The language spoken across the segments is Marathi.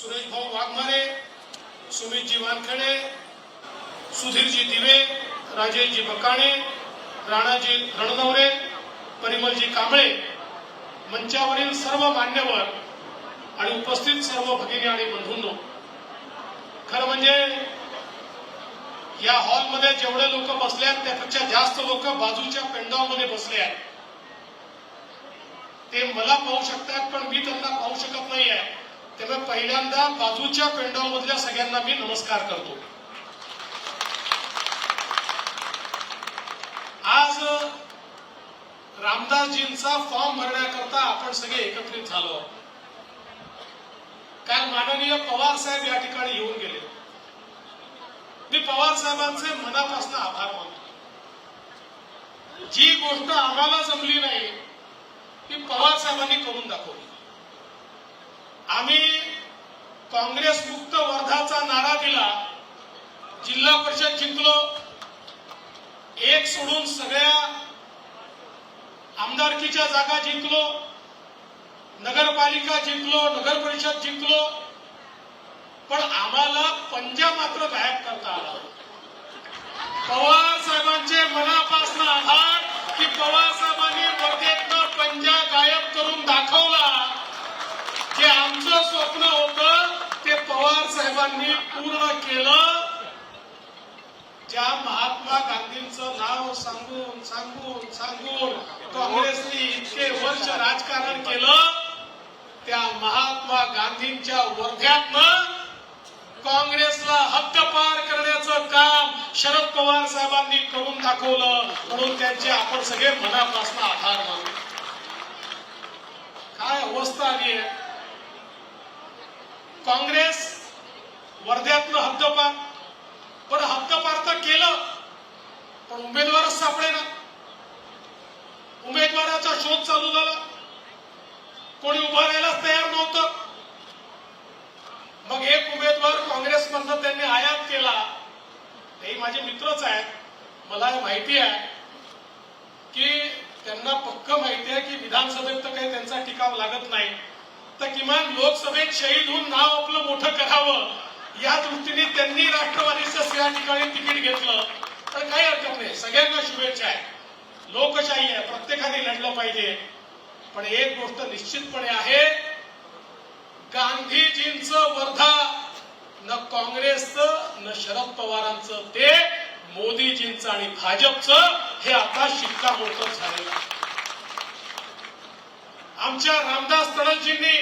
सुरेश भाऊ वाघमारे, सुमितजी वानखेडे, सुधीरजी दिवे, राजेशजी बकाणे, राणाजी रणनवरे, परिमलजी कांबळे, मंचावरील सर्व मान्यवर आणि उपस्थित सर्व भगिनी आणि बंधूंनो, खरं म्हणजे या हॉलमध्ये जेवढे लोक बसले आहेत त्यापेक्षा जास्त लोक बाजूच्या पेंडॉलमध्ये बसले आहेत. ते मला पाहू शकतात पण मी त्यांना पाहू शकत नाही आहे. त्यामुळे पहिल्यांदा बाजूच्या पेंडॉलमधल्या सगळ्यांना मी नमस्कार करतो. आज रामदासजींचा फॉर्म भरण्याकरता आपण सगळे एकत्रित झालो. काल माननीय पवार साहेब या ठिकाणी येऊन गेले. मी पवार साहेबांचे मनापासून आभार मानतो. जी गोष्ट आम्हाला जमली नाही ती पवार साहेबांनी करून दाखवली. आम्ही काँग्रेस मुक्त वर्धाचा नारा दिला, जिल्हा परिषद जिंकलो, एक सोडून सगळ्या आमदारकीच्या जागा जिंकलो, नगरपालिका जिंकलो, नगर परिषद जिंकलो, पण आम्हाला पंजा मात्र गायब करता आला. पवार साहेबांचे मनापासून आभार की पवार साहेबांनी वर्धेतनं पंजा गायब करून दाखवला. जे आमचं स्वप्न होतं ते पवार साहेबांनी पूर्ण केलं. ज्या महात्मा गांधींचं नाव सांगून सांगून सांगून काँग्रेसने इतके वर्ष राजकारण केलं, त्या महात्मा गांधींच्या वर्ध्यातनं काँग्रेसला हद्दपार करण्याचं काम शरद पवार साहेबांनी करून दाखवलं. म्हणून त्यांचे आपण सगळे मनापासून आभार मानू. काय अवस्था आली आहे. काँग्रेस वर्ध्यातनं हद्दपार, पण हद्दपार तर केलं पण उमेदवारच सापडेना. उमेदवाराचा शोध चालू झाला, कोणी उभं राहायलाच तयार नव्हतं. मग एक उमेदवार काँग्रेसमधनं त्यांनी आयात केला. ते माझे मित्रच आहेत, मला माहिती आहे की त्यांना पक्क माहिती आहे की विधानसभेत तर काही त्यांचा टिकाव लागत नाही, तर किमान लोकसभेत शहीद होऊन नाव आपलं मोठं करावं या दृष्टीने त्यांनी राष्ट्रवादीचं या ठिकाणी तिकीट घेतलं. तर काही हरकत नाही, सगळ्यांना शुभेच्छा आहे. लोकशाही आहे, प्रत्येकाने लढलं पाहिजे. पण एक गोष्ट निश्चितपणे आहे, गांधीजींचं वर्धा न काँग्रेसचं न शरद पवारांचं, ते मोदीजींचं आणि भाजपचं हे आता शिक्कामोर्तब झालेलं आहे. आमच्या रामदास तडसजींनी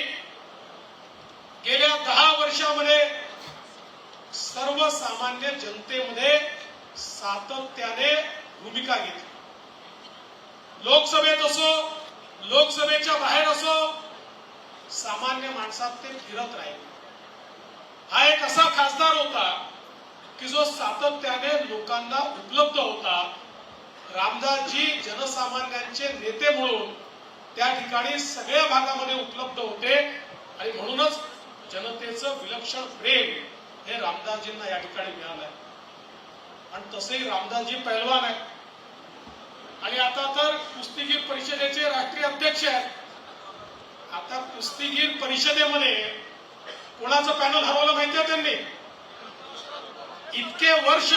गेल्या 10 वर्षामध्ये सर्वसामान्य जनतेमध्ये सातत्याने भूमिका घेतली. लोकसभेत असो, लोकसभेच्या बाहेर असो, सामान्य माणसात ते फिरत राहिले. हा एक असा खासदार होता की जो सातत्याने लोकांना उपलब्ध होता. रामदासजी जनसामान्यांचे नेते म्हणून त्या ठिकाणी सगळ्या भागामध्ये उपलब्ध होते आणि म्हणूनच जनतेचं विलक्षण प्रेम हे रामदासजींना या ठिकाणी मिळालंय. आणि तसेही रामदासजी पैलवान आहेत आणि आता तर कुस्तीगीर परिषदेचे राष्ट्रीय अध्यक्ष आहेत. आता कुस्तीगीर परिषदेमध्ये कोणाचं पॅनल हरवलं माहिती आहे त्यांनी? इतके वर्ष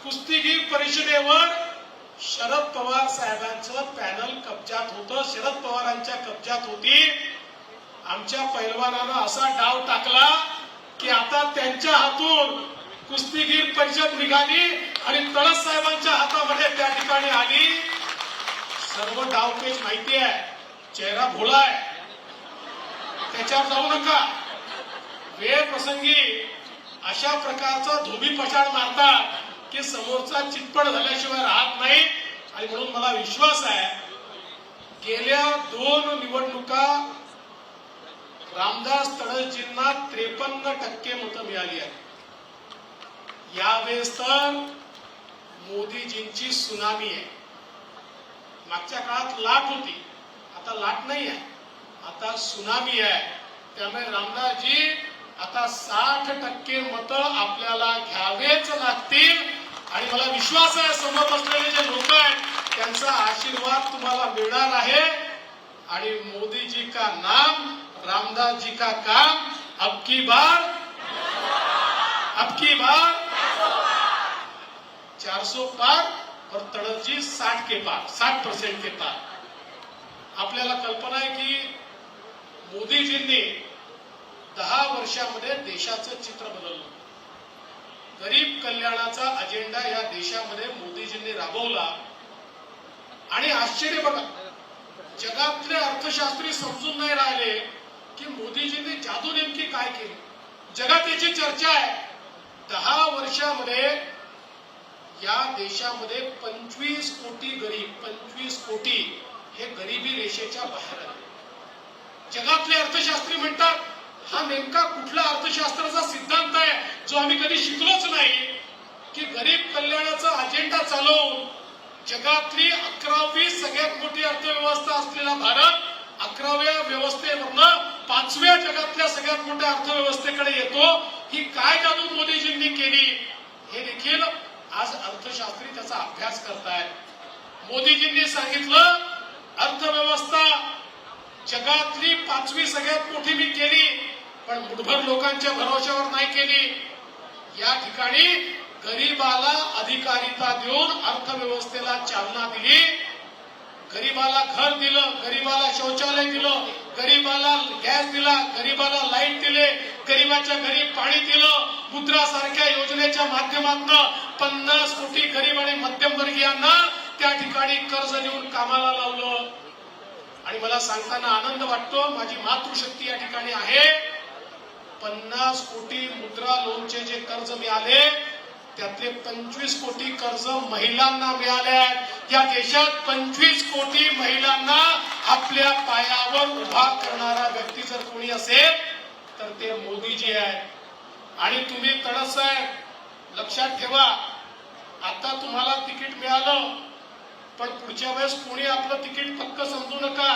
कुस्तीगीर परिषदेवर शरद पवार साहेबांचं पॅनल कब्जात होतं, शरद पवारांच्या कब्जात होती. आमच्या पैलवानानं असा डाव टाकला की आता त्यांच्या हातून कुस्तीगीर परिषद निघाली आणि तळस साहेबांच्या हातामध्ये त्या ठिकाणी आली. सर्व डावपेच माहिती आहे, चेहरा भोळा आहे, त्याच्यावर जाऊ नका. वेळ प्रसंगी अशा प्रकारचा धोबी पछाड मारतात की समोरचा चितपट झाल्याशिवाय राहत नाही. आणि म्हणून मला विश्वास आहे, गेल्या 2 निवडणुका रामदास तडसजींना 53% मतं मिळाली आहेत. यावेळेस तर मोदीजींची सुनामी आहे. मागच्या काळात लाट होती, आता लाट नाही आहे, आता सुनामी आहे. त्यामुळे रामदासजी आता 60% मतं आपल्याला घ्यावेच लागतील. आणि मला विश्वास आहे समोर बसलेले जे लोक आहेत त्यांचा आशीर्वाद तुम्हाला मिळणार आहे. आणि मोदी जी का नाम, रामदास जी का काम अब की बार 400 पार और तड़प जी 60 के पार, 60% के पार. आपल्याला कल्पना आहे की मोदीजींनी 10 वर्षामध्ये देशाचं चित्र बदललं. गरीब कल्याणाचा अजेंडा या देशामध्ये मोदीजींनी राबवला आणि आश्चर्य बघा, जगातले अर्थशास्त्री समजून नाही राहिले की मोदीजींनी जादू नेमकी काय केली. जगात याची चर्चा आहे. 10 वर्षामध्ये या देशामध्ये 25 कोटी गरीब, 25 कोटी हे गरिबी रेषेच्या बाहेर आले. जगातले अर्थशास्त्री म्हणतात हा नेमका कुठला अर्थशास्त्राचा सिद्धांत आहे जो आम्ही कधी शिकलोच नाही की गरीब कल्याणाचा अजेंडा चालवून जगातली 11वी सगळ्यात मोठी अर्थव्यवस्था असलेला भारत 11व्या व्यवस्थेवरनं 5व्या जगातल्या सगळ्यात मोठ्या अर्थव्यवस्थेकडे येतो. ही काय जादू मोदीजींनी केली हे देखील आज अर्थशास्त्री त्याचा अभ्यास करतायत. मोदीजींनी सांगितलं अर्थव्यवस्था जगातली 5वी सगळ्यात मोठी मी केली, पण मुठभर लोकांच्या भरोश्यावर नाही केली. या ठिकाणी गरीबाला अधिकारिता देऊन अर्थव्यवस्थेला चालना दिली. गरीबाला घर दिलं, गरीबाला शौचालय दिलं, गरीबाला गॅस दिला, गरीबाला लाईट दिले, गरीबाच्या घरी पाणी दिलं. मुद्रा सारख्या योजनेच्या माध्यमातून 50 कोटी गरीब आणि मध्यमवर्गीयांना त्या ठिकाणी कर्ज देऊन कामाला लावलं. आणि मला सांगताना आनंद वाटतो, माझी मातृशक्ती या ठिकाणी आहे. 50 कोटी मुद्रा लोनचे जे कर्ज मिळाले त्यातले 25 कोटी कर्ज महिलांना मिळाले. या देशात 25 कोटी महिलांना आपल्या पायावर उभा करणारा व्यक्ती जर कोणी असेल तर ते मोदीजी आहेत. आणि तुम्ही तडस लक्षात ठेवा, आता तुम्हाला तिकीट मिळालं पण पुढच्या वेळेस कोणी आपलं तिकीट पक्क समजू नका.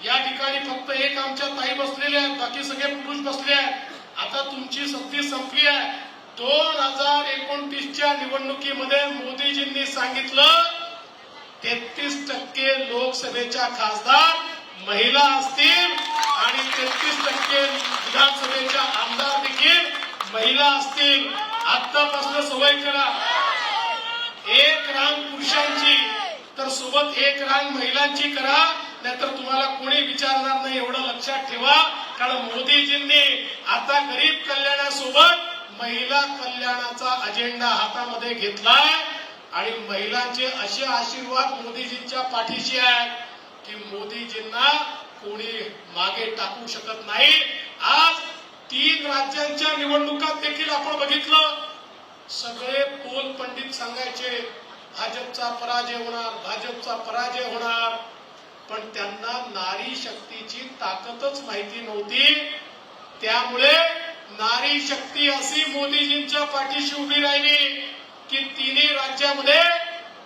या ठिकाणी फक्त एक आमच्या ताई बसलेल्या आहेत, बाकी सगळे पुरुष बसले आहेत. आता तुमची संधी संपली आहे. 2029च्या निवडणुकीमध्ये मोदीजींनी सांगितलं 33% लोकसभेच्या खासदार महिला असतील आणि 33% विधानसभेच्या आमदार देखील महिला असतील. आतापासून सवय करा, एक रांग पुरुषांची तर सोबत एक रांग महिलांची करा, नाहीतर तुम्हाला कोणी विचारणार नाही. एवढं लक्षात ठेवा, कारण मोदीजींनी आता गरीब कल्याणासोबत महिला कल्याणाचा अजेंडा हातामध्ये घेतलाय. आणि महिलांचे असे आशीर्वाद मोदीजींच्या पाठीशी आहेत की मोदीजींना कोणी मागे टाकू शकत नाही. आज 3 राज्यांच्या निवडणुकात देखील आपण बघितलं, सगळे पोल पंडित सांगायचे भाजपचा पराजय होणार, भाजपचा पराजय होणार, पण त्यांना नारी शक्तीची ताकदच माहिती नव्हती. त्यामुळे नारी शक्ती अशी मोदीजींच्या पाठीशी उभी राहिली की 3 राज्यामध्ये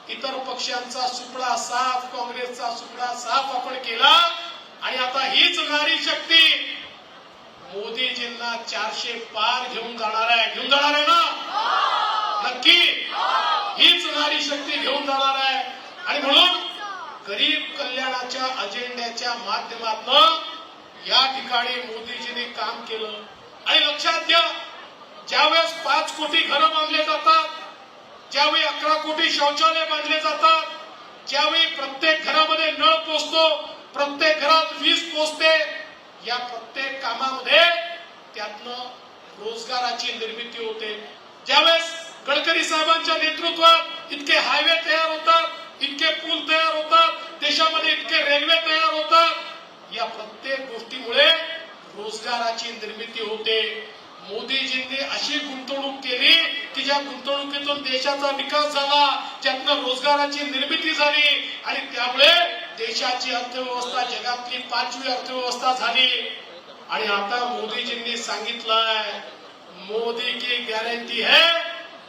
इतर पक्षांचा सुपडा साफ, काँग्रेसचा सुपडा साफ आपण केला. आणि आता हीच नारी शक्ती मोदीजींना 400 पार घेऊन जाणार आहे. घेऊन जाणार आहे ना? नक्की हीच नारी शक्ती घेऊन जाणार आहे. आणि म्हणून गरीब कल्याणाच्या अजेंड्याच्या माध्यमातून या ठिकाणी मोदीजींनी काम केलं. आणि लक्षात घ्या, ज्यावेळेस 5 कोटी घरं बांधले जातात, ज्यावेळी 11 कोटी शौचालय बांधले जातात, ज्यावेळी प्रत्येक घरामध्ये नळ पोचतो, प्रत्येक घरात वीज पोचते, या प्रत्येक कामामध्ये त्यातनं रोजगाराची निर्मिती होते. ज्यावेळेस गडकरी साहेबांच्या नेतृत्वात इतके हायवे तयार होतात, इतके पूल तयार होतात, देशामध्ये इतके रेल्वे तयार होतात, या प्रत्येक गोष्टीमुळे रोजगाराची निर्मिती होते. मोदीजींनी अशी गुंतवणूक केली की ज्या गुंतवणुकीतून देशाचा विकास झाला, त्यातनं रोजगाराची निर्मिती झाली आणि त्यामुळे देशाची अर्थव्यवस्था जगातली 5वी अर्थव्यवस्था झाली. आणि आता मोदीजींनी सांगितलंय, मोदी की गॅरंटी है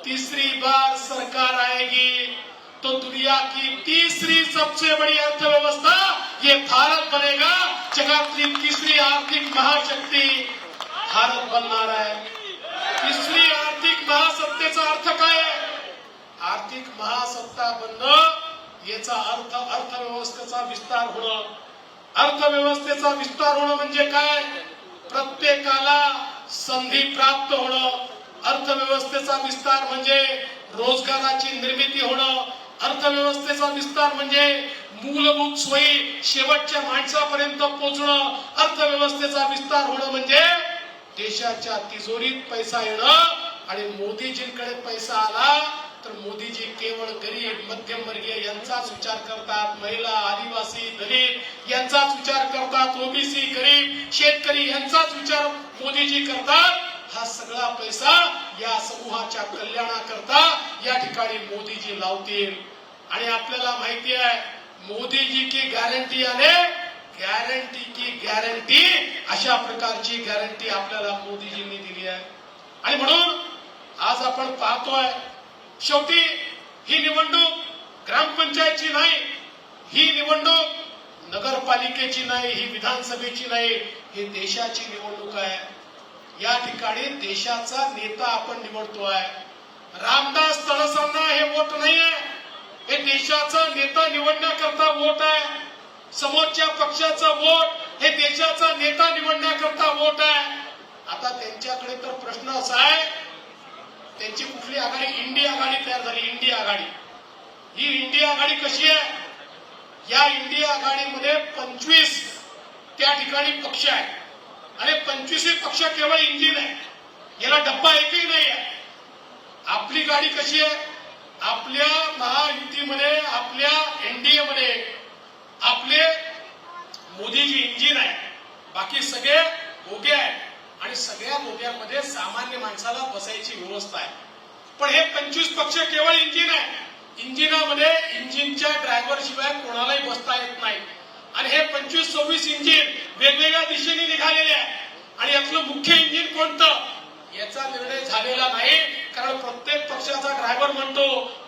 तीसरी बार सरकार आएगी तो दुनिया की तीसरी सबसे बड़ी अर्थव्यवस्था ये भारत बनेगा. जगातली 3री आर्थिक महाशक्ती भारत बनणार आहे. 3री आर्थिक महासत्तेचा अर्थ काय? आर्थिक महासत्ता बनणं याचा अर्थ अर्थव्यवस्थेचा विस्तार होणं. अर्थव्यवस्थेचा विस्तार होणं म्हणजे काय? प्रत्येकाला संधी प्राप्त होणं, अर्थव्यवस्थेचा विस्तार म्हणजे रोजगाराची निर्मिती होणं, अर्थव्यवस्थेचा विस्तार म्हणजे मूलभूत सोयी शेवटच्या माणसापर्यंत पोहोचणं, अर्थव्यवस्थेचा विस्तार होणं म्हणजे देशाच्या तिजोरीत पैसा येणं. आणि मोदीजींकडे पैसा आला तर मोदीजी केवळ गरीब मध्यमवर्गीय यांचाच विचार करतात, महिला आदिवासी दलित यांचाच विचार करतात, ओबीसी गरीब शेतकरी यांचाच विचार मोदीजी करतात. हा सगळा पैसा या समूहाच्या कल्याणाकरता या ठिकाणी मोदीजी लावतील. आणि आपल्याला माहिती आहे मोदीजी की गॅरंटी आले गॅरंटी की गॅरंटी, अशा प्रकारची गॅरंटी आपल्याला मोदीजींनी दिली आहे. आणि म्हणून आज आपण पाहतोय शेवटी ही निवडणूक ग्रामपंचायतची नाही, ही निवडणूक नगरपालिकेची नाही, ही विधानसभेची नाही, ही देशाची निवडणूक आहे. या ठिकाणी देशाचा नेता आपण निवडतोय. रामदास तडसांना हे वोट नाहीये, हे देशाचा नेता निवडण्याकरता वोट आहे. समोरच्या पक्षाचा वोट हे देशाचा नेता निवडण्याकरता वोट आहे. आता त्यांच्याकडे तर प्रश्न असा आहे, त्यांची कुठली आघाडी, इंडिया आघाडी तयार झाली. इंडिया आघाडी, ही इंडिया आघाडी कशी आहे? या इंडिया आघाडीमध्ये 25 त्या ठिकाणी पक्ष आहेत आणि 25 पक्ष केवळ इंजिन आहे, याला डब्बा एकही नाही आहे. आपली गाडी कशी आहे? आपल्या महायुतीमध्ये, आपल्या एनडीए मध्ये आपले मोदीजी इंजिन आहे, बाकी सगळे बोगे आहेत. आणि सगळ्या बोग्यांमध्ये सामान्य माणसाला बसायची व्यवस्था आहे. पण हे 25 पक्ष केवळ इंजिन आहे. इंजिनामध्ये इंजिनच्या ड्रायव्हर शिवाय कोणालाही बसता येत नाही. आणि हे 25-26 इंजिन वेगवेगळ्या दिशेने निघालेले आहे. आणि यातलं मुख्य इंजिन कोणतं याचा निर्णय झालेला नाही. कारण प्रत्येक पक्षाचा ड्रायव्हर म्हणतो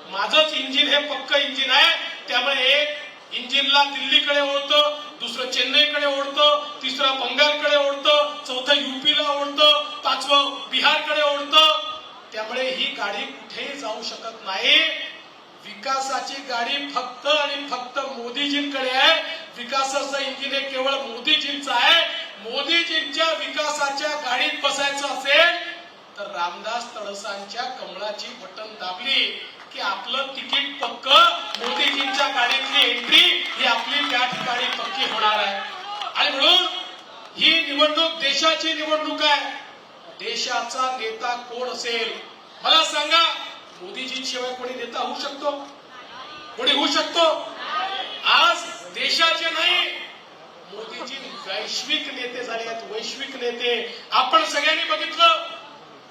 माझंच इंजिन हे पक्क इंजिन आहे. त्यामुळे एक इंजिनला दिल्लीकडे ओढतं, दुसरं चेन्नईकडे ओढतं, तिसरं बंगालकडे ओढतं, चौथं युपीला ओढतं, पाचवं बिहारकडे ओढतं. त्यामुळे ही गाडी कुठेही जाऊ शकत नाही. विकासाची गाडी फक्त आणि फक्त मोदीजींकडे आहे. विकासाचं इंजिन हे केवळ मोदीजींचं आहे. मोदीजींच्या विकासाच्या गाडीत बसायचं असेल तर रामदास तडसांच्या कमळाची बटन दाबली की आपलं तिकीट पक्क, मोदीजींच्या गाडीतली एंट्री ही आपली त्या ठिकाणी पक्की होणार आहे. आणि म्हणून ही निवडणूक देशाची निवडणूक आहे. देशाचा नेता कोण असेल मला सांगा. मोदीजींशिवाय कोणी नेता होऊ शकतो? कोणी होऊ शकतो? आज देशाचे नाही, मोदीजी वैश्विक नेते झाले आहेत, वैश्विक नेते. आपण सगळ्यांनी बघितलं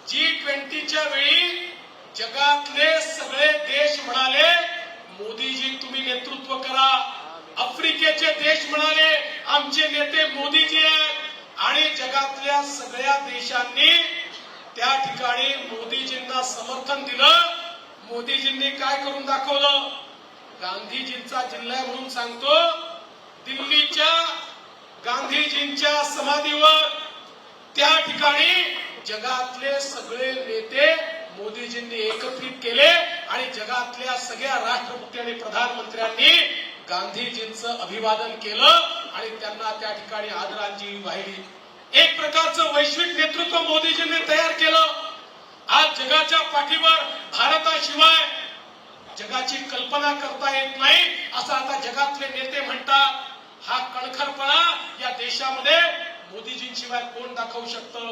G20च्या वेळी जगातले सगळे देश म्हणाले मोदीजी तुम्ही नेतृत्व करा. आफ्रिकेचे देश म्हणाले आमचे नेते मोदीजी आहेत. आणि जगातल्या सगळ्या देशांनी त्या ठिकाणी मोदीजींना समर्थन दिलं. मोदीजींनी काय करून दाखवलं? गांधीजींचा जिल्हा म्हणून सांगतो, दिल्लीच्या गांधीजींच्या समाधीवर त्या ठिकाणी जगातले सगळे नेते मोदीजींनी एकत्रित केले आणि जगातल्या सगळ्या राष्ट्रपती आणि प्रधानमंत्र्यांनी गांधीजींचं अभिवादन केलं आणि त्यांना त्या ठिकाणी आदरांजली वाहिली. एक प्रकारचं वैश्विक नेतृत्व मोदीजींनी तयार केलं. आज जगाच्या पाठीवर भारताशिवाय जगाची कल्पना करता येत नाही असं आता जगातले नेते म्हणतात. हा कणखरपणा या देशामध्ये मोदीजींशिवाय कोण दाखवू शकतं?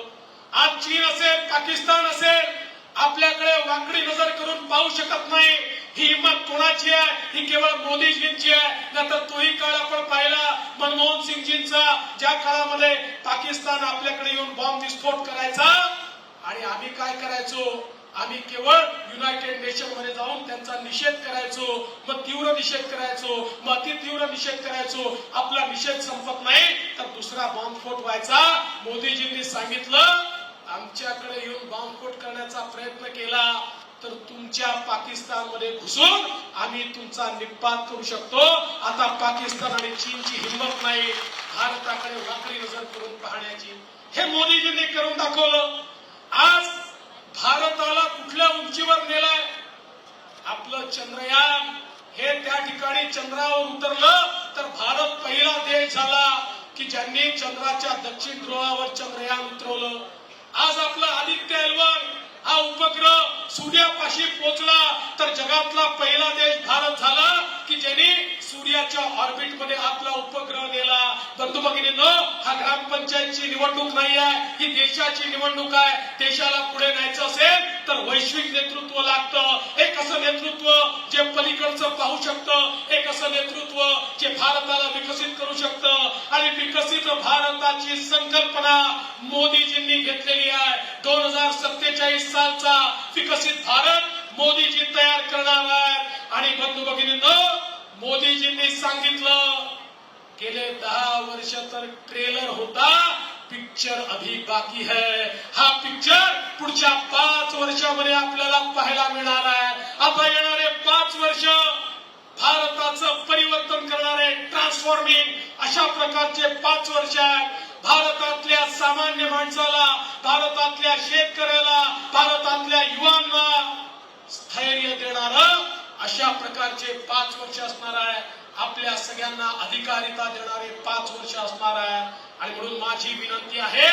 आज चीन असेल, पाकिस्तान असेल, आपल्याकडे वाकडी नजर करून पाहू शकत नाही. ही हिंमत कोणाची आहे? ही केवळ मोदीजींची आहे. नंतर तोही काळ आपण पाहिला मनमोहन सिंगजींचा, ज्या काळामध्ये पाकिस्तान आपल्याकडे येऊन बॉम्ब विस्फोट करायचा आणि आम्ही काय करायचो? आम्ही केवळ युनायटेड नेशन मध्ये जाऊन त्यांचा निषेध करायचो, मग तीव्र निषेध करायचो, मग अति तीव्र निषेध करायचो. आपला निषेध संपत नाही तर दुसरा बॉम्बस्फोट व्हायचा. मोदीजींनी सांगितलं आमच्याकडे येऊन बॉम्बस्फोट करण्याचा प्रयत्न केला तर तुमच्या पाकिस्तानमध्ये घुसून आम्ही तुमचा निपात करू शकतो. आता पाकिस्तान आणि चीनची हिंमत नाही भारताकडे वाकडी नजर करून पाहण्याची. हे मोदीजींनी करून दाखवलं. आज भारताला कुठल्या उंचीवर नेलाय? आपलं चंद्रयान हे त्या ठिकाणी चंद्रावर उतरलं तर भारत पहिला देश झाला की ज्यांनी चंद्राच्या दक्षिण ध्रुवावर चंद्रयान उतरवलं. आज उपग्रह सूर्यापाशी पोहोचला तर जगातला पहिला देश भारत झाला की ज्यांनी सूर्याच्या ऑर्बिट मध्ये आपला उपग्रह नेला. बंधू भगिनींनो, हा ग्रामपंचायतची निवडणूक नाही आहे, ही देशाची निवडणूक आहे. देशाला पुढे न्यायचं असेल तर वैश्विक नेतृत्व लागतं. एक असं नेतृत्व जे पलीकडचं पाहू शकतं, एक असं नेतृत्व जे भारताला विकसित करू शकतं. आणि विकसित भारताची संकल्पना मोदीजींनी घेतलेली आहे. 2047 सालचा विकसित भारत मोदीजी तयार करणार आहेत. आणि बंधू भगिनींनो, मोदीजींनी सांगितलं गेले 10 वर्ष तर ट्रेलर होता, पिक्चर अभी बाकी है. हा पिक्चर पुढच्या 5 वर्षामध्ये आपल्याला पाहायला मिळणार आहे. आता येणारे 5 वर्ष भारताचं परिवर्तन करणारे, ट्रान्सफॉर्मिंग अशा प्रकारचे 5 वर्ष आहेत. भारतातल्या सामान्य माणसाला, भारतातल्या शेतकऱ्याला, भारतातल्या युवांना स्थैर्य देणारं अशा प्रकारचे 5 वर्ष असणार आहे. आपल्या सगळ्यांना अधिकारिता देणारे 5 वर्ष असणार आहे. आणि म्हणून माझी विनंती आहे,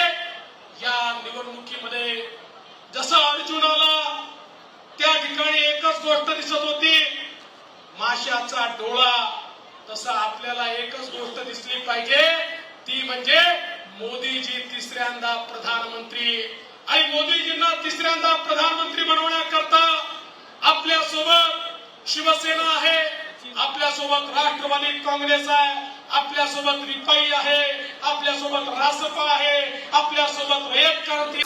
या निवडणुकीमध्ये जसं अर्जुनाला त्या ठिकाणी एकच गोष्ट दिसत होती, माशाचा डोळा, तसं आपल्याला एकच गोष्ट दिसली पाहिजे, ती म्हणजे मोदीजी तिसऱ्यांदा प्रधानमंत्री. आणि मोदीजींना तिसऱ्यांदा प्रधानमंत्री बनवण्याकरता आपल्यासोबत शिवसेना आहे, आपल्यासोबत राष्ट्रवादी काँग्रेस आहे, आपल्यासोबत रिपाई आहे, आपल्यासोबत रासपा आहे, आपल्यासोबत रयत क्रांती